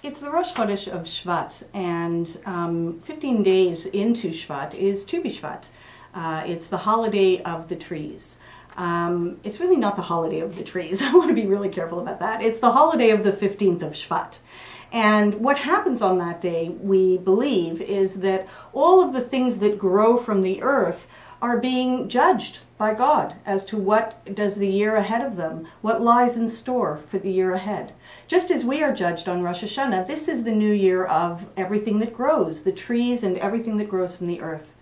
It's the Rosh Chodesh of Shevat, and 15 days into Shevat is Tu B'Shvat. It's the holiday of the trees. It's really not the holiday of the trees. I want to be really careful about that. It's the holiday of the 15th of Shevat. And what happens on that day, we believe, is that all of the things that grow from the earth are being judged by God as to what does the year ahead of them, what lies in store for the year ahead. Just as we are judged on Rosh Hashanah, this is the new year of everything that grows, the trees and everything that grows from the earth.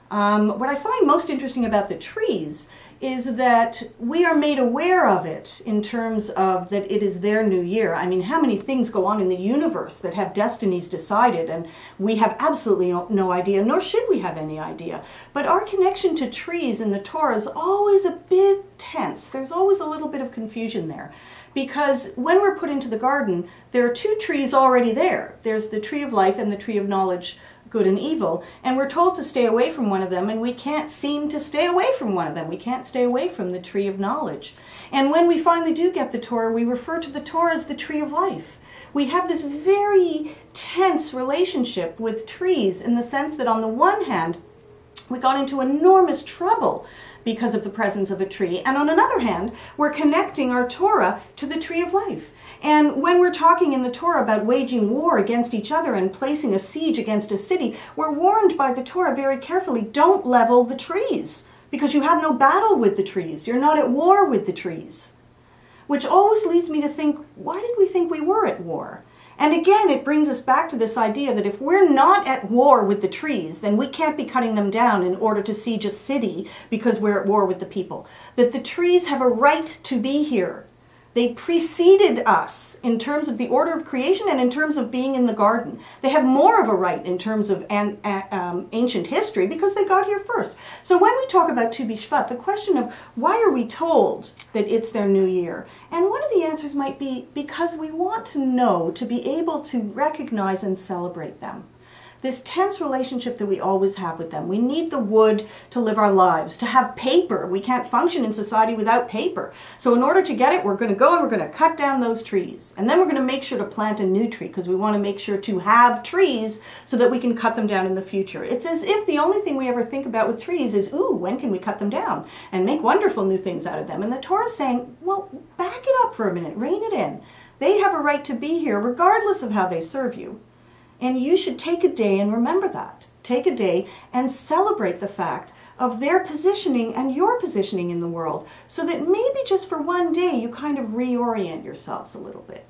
What I find most interesting about the trees is that we are made aware of it in terms of that it is their new year. I mean, how many things go on in the universe that have destinies decided, and we have absolutely no idea, nor should we have any idea. But our connection to trees in the Torah is always a bit tense. There's always a little bit of confusion there. Because when we're put into the garden, there are two trees already there. There's the tree of life and the tree of knowledge, good and evil, and we're told to stay away from one of them, and we can't seem to stay away from one of them. We can't stay away from the tree of knowledge. And when we finally do get the Torah, we refer to the Torah as the tree of life. We have this very tense relationship with trees in the sense that on the one hand, we got into enormous trouble because of the presence of a tree. And on another hand, we're connecting our Torah to the tree of life. And when we're talking in the Torah about waging war against each other and placing a siege against a city, we're warned by the Torah very carefully, don't level the trees, because you have no battle with the trees. You're not at war with the trees. Which always leads me to think, why did we think we were at war? And again, it brings us back to this idea that if we're not at war with the trees, then we can't be cutting them down in order to siege a city because we're at war with the people. That the trees have a right to be here. They preceded us in terms of the order of creation and in terms of being in the garden. They have more of a right in terms of ancient history because they got here first. So when we talk about Tu B'Shvat, the question of why are we told that it's their new year? And one of the answers might be because we want to know, to be able to recognize and celebrate them. This tense relationship that we always have with them. We need the wood to live our lives, to have paper. We can't function in society without paper. So in order to get it, we're going to go and we're going to cut down those trees. And then we're going to make sure to plant a new tree because we want to make sure to have trees so that we can cut them down in the future. It's as if the only thing we ever think about with trees is, ooh, when can we cut them down and make wonderful new things out of them? And the Torah is saying, well, back it up for a minute, rein it in. They have a right to be here regardless of how they serve you. And you should take a day and remember that. Take a day and celebrate the fact of their positioning and your positioning in the world so that maybe just for one day you kind of reorient yourselves a little bit.